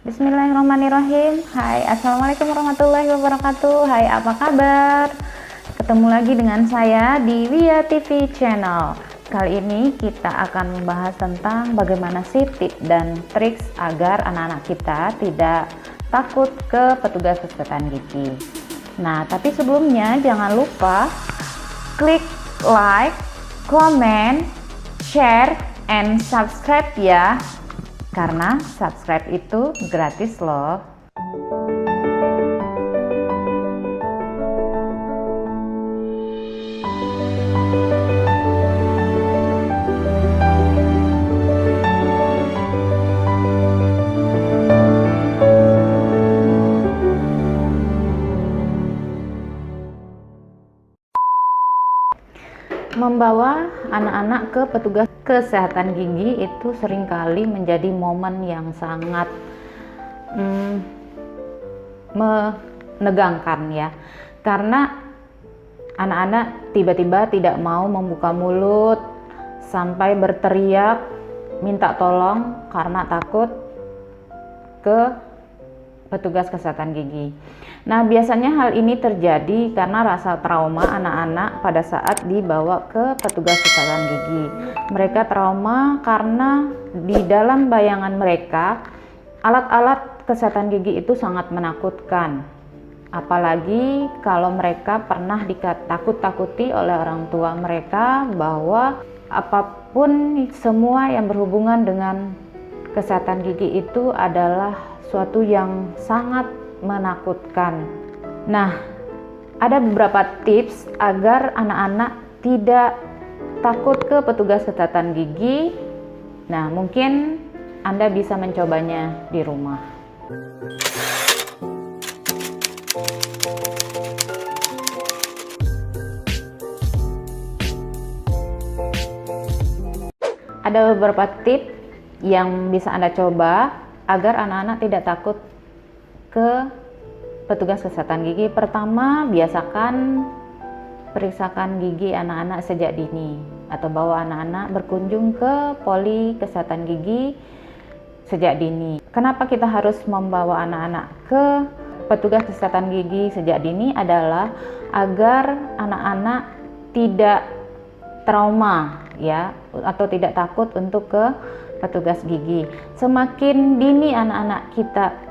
Bismillahirrahmanirrahim. Hai, assalamualaikum warahmatullahi wabarakatuh. Hai, apa kabar? Ketemu lagi dengan saya di Via TV Channel. Kali ini kita akan membahas tentang bagaimana sih tips dan triks agar anak-anak kita tidak takut ke petugas kesehatan gigi. Nah, tapi sebelumnya jangan lupa klik like, comment, share, and subscribe ya. Karena subscribe itu gratis loh. Membawa anak-anak ke petugas kesehatan gigi itu seringkali menjadi momen yang sangat menegangkan ya, karena anak-anak tiba-tiba tidak mau membuka mulut sampai berteriak minta tolong karena takut ke petugas kesehatan gigi. Nah, biasanya hal ini terjadi karena rasa trauma anak-anak pada saat dibawa ke petugas kesehatan gigi. Mereka trauma karena di dalam bayangan mereka alat-alat kesehatan gigi itu sangat menakutkan. Apalagi kalau mereka pernah ditakut-takuti oleh orang tua mereka bahwa apapun semua yang berhubungan dengan kesehatan gigi itu adalah suatu yang sangat menakutkan. Nah, ada beberapa tips agar anak-anak tidak takut ke petugas kesehatan gigi. Nah, mungkin Anda bisa mencobanya di rumah. Ada beberapa tips yang bisa Anda coba agar anak-anak tidak takut ke petugas kesehatan gigi. Pertama, biasakan periksakan gigi anak-anak sejak dini, atau bawa anak-anak berkunjung ke poli kesehatan gigi sejak dini. Kenapa kita harus membawa anak-anak ke petugas kesehatan gigi sejak dini adalah agar anak-anak tidak trauma ya, atau tidak takut untuk ke petugas gigi. Semakin dini anak-anak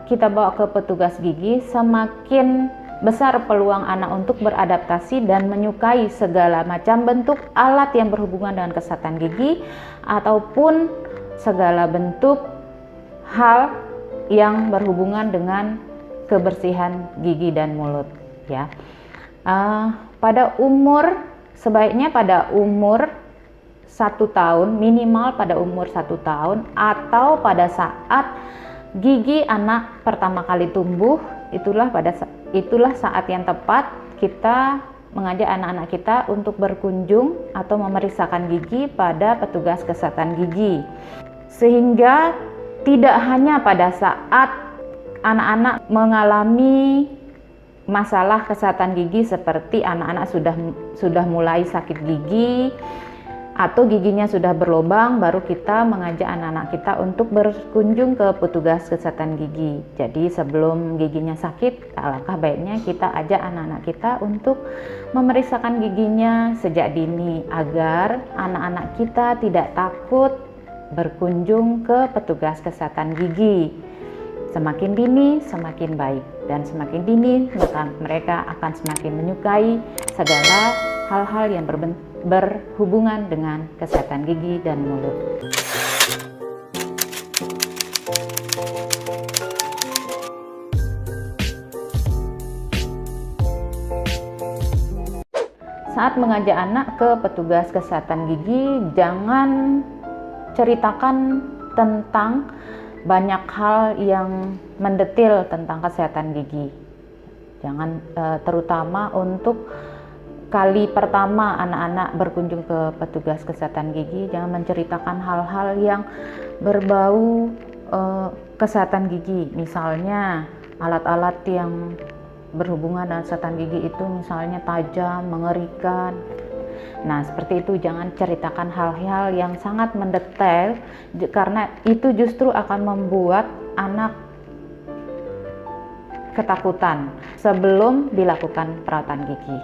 kita bawa ke petugas gigi, semakin besar peluang anak untuk beradaptasi dan menyukai segala macam bentuk alat yang berhubungan dengan kesehatan gigi ataupun segala bentuk hal yang berhubungan dengan kebersihan gigi dan mulut ya. Sebaiknya pada umur 1 tahun, minimal pada umur 1 tahun, atau pada saat gigi anak pertama kali tumbuh, itulah saat yang tepat kita mengajak anak-anak kita untuk berkunjung atau memeriksakan gigi pada petugas kesehatan gigi. Sehingga tidak hanya pada saat anak-anak mengalami masalah kesehatan gigi seperti anak-anak sudah mulai sakit gigi atau giginya sudah berlubang, baru kita mengajak anak-anak kita untuk berkunjung ke petugas kesehatan gigi. Jadi sebelum giginya sakit, alangkah baiknya kita ajak anak-anak kita untuk memeriksakan giginya sejak dini agar anak-anak kita tidak takut berkunjung ke petugas kesehatan gigi. Semakin dini semakin baik, dan semakin dini maka mereka akan semakin menyukai segala hal-hal yang berhubungan dengan kesehatan gigi dan mulut. Saat mengajak anak ke petugas kesehatan gigi, jangan ceritakan tentang banyak hal yang mendetil tentang kesehatan gigi. Jangan terutama untuk kali pertama anak-anak berkunjung ke petugas kesehatan gigi, jangan menceritakan hal-hal yang berbau kesehatan gigi. Misalnya alat-alat yang berhubungan dengan kesehatan gigi itu misalnya tajam, mengerikan. Nah, seperti itu, jangan ceritakan hal-hal yang sangat mendetail, karena itu justru akan membuat anak ketakutan sebelum dilakukan perawatan gigi.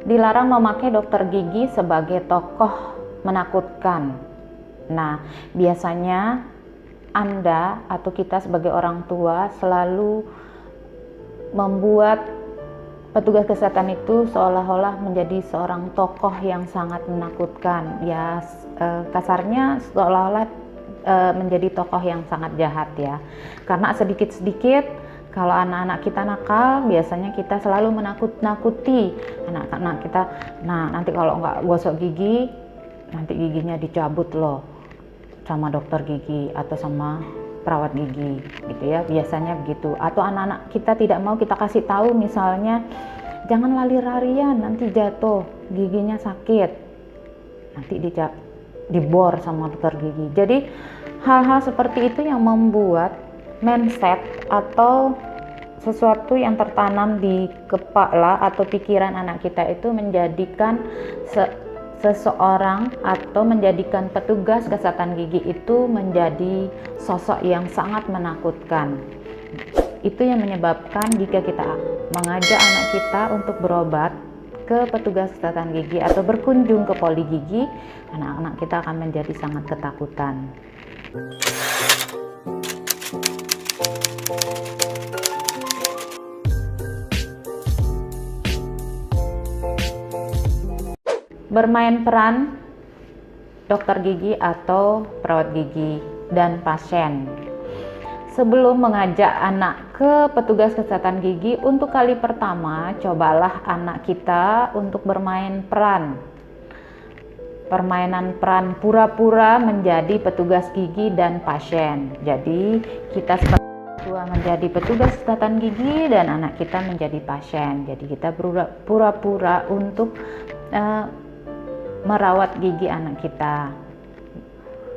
Dilarang memakai dokter gigi sebagai tokoh menakutkan. Nah, biasanya Anda atau kita sebagai orang tua selalu membuat petugas kesehatan itu seolah-olah menjadi seorang tokoh yang sangat menakutkan. Ya, kasarnya seolah-olah menjadi tokoh yang sangat jahat ya. Karena sedikit-sedikit kalau anak-anak kita nakal, biasanya kita selalu menakut-nakuti anak-anak kita. Nah, nanti kalau nggak gosok gigi, nanti giginya dicabut loh sama dokter gigi atau sama perawat gigi, gitu ya. Biasanya begitu. Atau anak-anak kita tidak mau kita kasih tahu, misalnya jangan lari-larian, nanti jatuh, giginya sakit, nanti dibor sama dokter gigi. Jadi hal-hal seperti itu yang membuat mindset atau sesuatu yang tertanam di kepala atau pikiran anak kita itu menjadikan seseorang atau menjadikan petugas kesehatan gigi itu menjadi sosok yang sangat menakutkan. Itu yang menyebabkan jika kita mengajak anak kita untuk berobat ke petugas kesehatan gigi atau berkunjung ke poli gigi, anak-anak kita akan menjadi sangat ketakutan. Bermain peran dokter gigi atau perawat gigi dan pasien. Sebelum mengajak anak ke petugas kesehatan gigi, untuk kali pertama cobalah anak kita untuk bermain peran. Permainan peran pura-pura menjadi petugas gigi dan pasien. Jadi kita seperti tua menjadi petugas kesehatan gigi dan anak kita menjadi pasien. Jadi kita pura-pura untuk merawat gigi anak kita.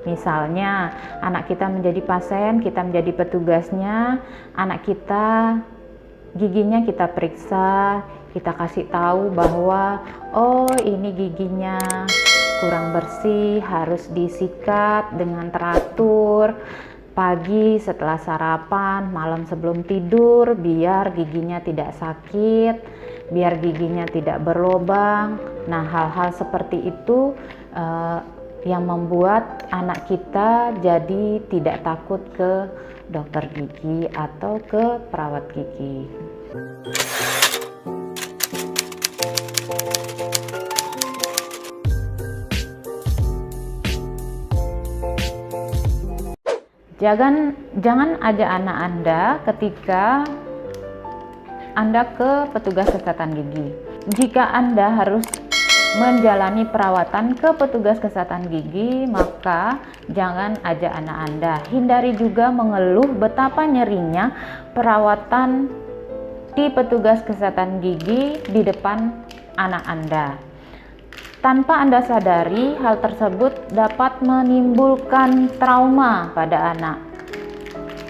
Misalnya anak kita menjadi pasien, kita menjadi petugasnya, anak kita giginya kita periksa, kita kasih tahu bahwa oh ini giginya kurang bersih, harus disikat dengan teratur pagi setelah sarapan, malam sebelum tidur, biar giginya tidak sakit, biar giginya tidak berlubang. Nah, hal-hal seperti itu yang membuat anak kita jadi tidak takut ke dokter gigi atau ke perawat gigi. Jangan ajak anak Anda ketika Anda ke petugas kesehatan gigi. Jika Anda harus menjalani perawatan ke petugas kesehatan gigi, maka jangan ajak anak Anda. Hindari juga mengeluh betapa nyerinya perawatan di petugas kesehatan gigi di depan anak Anda. Tanpa Anda sadari, hal tersebut dapat menimbulkan trauma pada anak.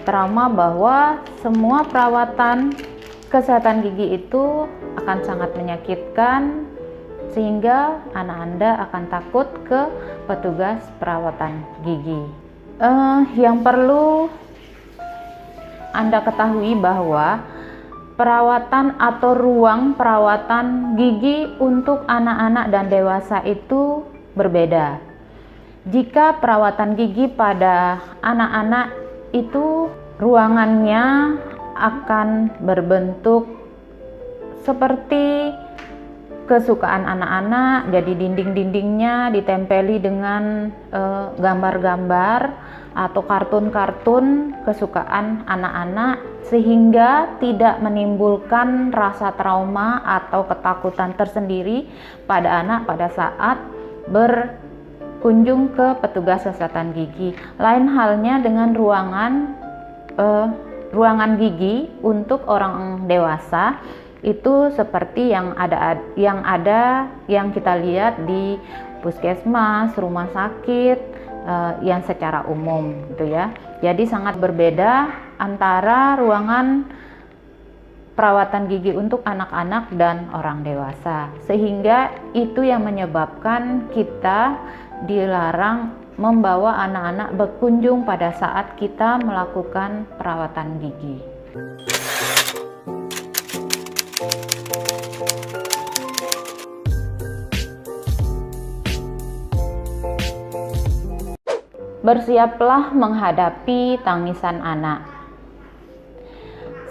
Trauma bahwa semua perawatan kesehatan gigi itu akan sangat menyakitkan, sehingga anak Anda akan takut ke petugas perawatan gigi. Yang perlu Anda ketahui bahwa perawatan atau ruang perawatan gigi untuk anak-anak dan dewasa itu berbeda. Jika perawatan gigi pada anak-anak itu ruangannya akan berbentuk seperti kesukaan anak-anak, jadi dinding-dindingnya ditempeli dengan gambar-gambar atau kartun-kartun kesukaan anak-anak, sehingga tidak menimbulkan rasa trauma atau ketakutan tersendiri pada anak pada saat berkunjung ke petugas kesehatan gigi. Lain halnya dengan ruangan gigi untuk orang dewasa, itu seperti yang kita lihat di puskesmas, rumah sakit yang secara umum gitu ya. Jadi sangat berbeda antara ruangan perawatan gigi untuk anak-anak dan orang dewasa, sehingga itu yang menyebabkan kita dilarang membawa anak-anak berkunjung pada saat kita melakukan perawatan gigi. Bersiaplah menghadapi tangisan anak.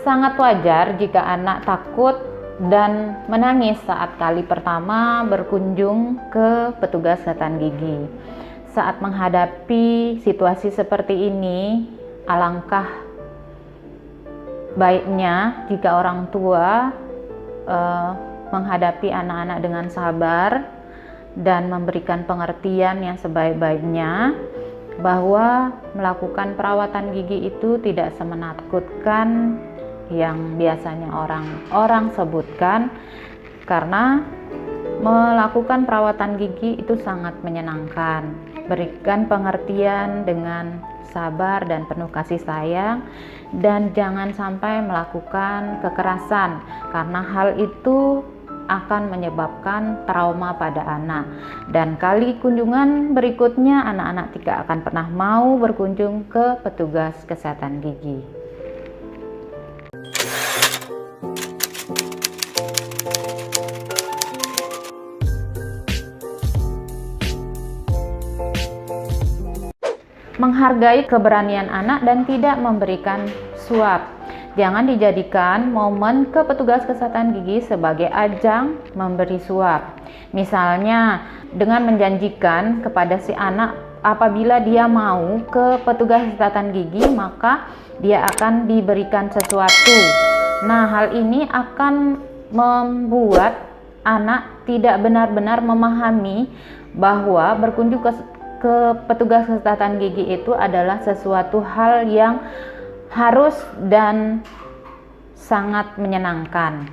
Sangat wajar jika anak takut dan menangis saat kali pertama berkunjung ke petugas kesehatan gigi. Saat menghadapi situasi seperti ini, alangkah baiknya jika orang tua menghadapi anak-anak dengan sabar dan memberikan pengertian yang sebaik-baiknya, bahwa melakukan perawatan gigi itu tidak semenakutkan yang biasanya orang sebutkan, karena melakukan perawatan gigi itu sangat menyenangkan. Berikan pengertian dengan sabar dan penuh kasih sayang, dan jangan sampai melakukan kekerasan, karena hal itu akan menyebabkan trauma pada anak, dan kali kunjungan berikutnya anak-anak tidak akan pernah mau berkunjung ke petugas kesehatan gigi. Menghargai keberanian anak dan tidak memberikan suap. Jangan dijadikan momen ke petugas kesehatan gigi sebagai ajang memberi suap. Misalnya dengan menjanjikan kepada si anak apabila dia mau ke petugas kesehatan gigi maka dia akan diberikan sesuatu. Nah, hal ini akan membuat anak tidak benar-benar memahami bahwa berkunjung ke petugas kesehatan gigi itu adalah sesuatu hal yang harus dan sangat menyenangkan.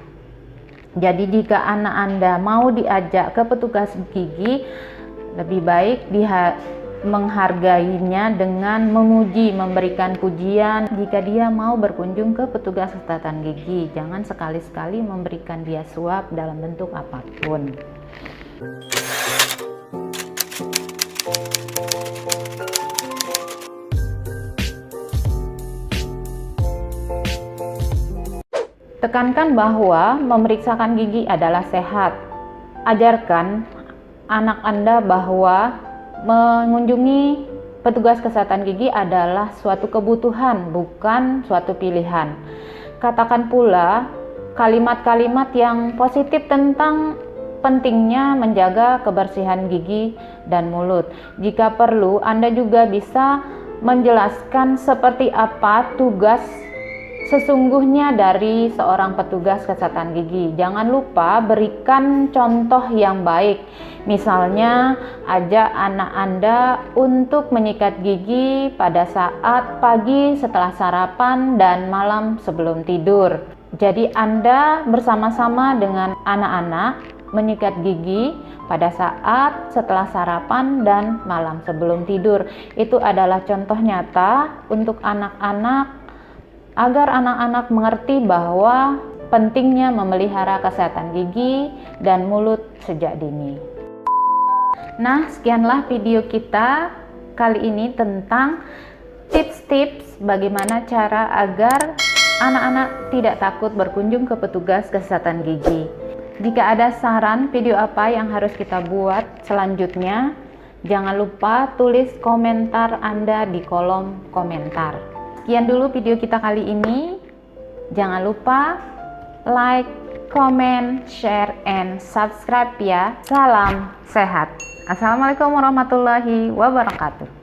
Jadi jika anak Anda mau diajak ke petugas gigi, lebih baik menghargainya dengan memuji, memberikan pujian. Jika dia mau berkunjung ke petugas kesehatan gigi, jangan sekali-sekali memberikan dia suap dalam bentuk apapun. Tekankan bahwa memeriksakan gigi adalah sehat. Ajarkan anak Anda bahwa mengunjungi petugas kesehatan gigi adalah suatu kebutuhan, bukan suatu pilihan. Katakan pula kalimat-kalimat yang positif tentang pentingnya menjaga kebersihan gigi dan mulut. Jika perlu, Anda juga bisa menjelaskan seperti apa tugas sesungguhnya dari seorang petugas kesehatan gigi. Jangan lupa berikan contoh yang baik. Misalnya, ajak anak Anda untuk menyikat gigi pada saat pagi setelah sarapan dan malam sebelum tidur. Jadi Anda bersama-sama dengan anak-anak menyikat gigi pada saat setelah sarapan dan malam sebelum tidur. Itu adalah contoh nyata untuk anak-anak, agar anak-anak mengerti bahwa pentingnya memelihara kesehatan gigi dan mulut sejak dini. Nah, sekianlah video kita kali ini tentang tips-tips bagaimana cara agar anak-anak tidak takut berkunjung ke petugas kesehatan gigi. Jika ada saran video apa yang harus kita buat selanjutnya, jangan lupa tulis komentar Anda di kolom komentar. Sekian dulu video kita kali ini. Jangan lupa like, comment, share, and subscribe ya. Salam sehat. Assalamualaikum warahmatullahi wabarakatuh.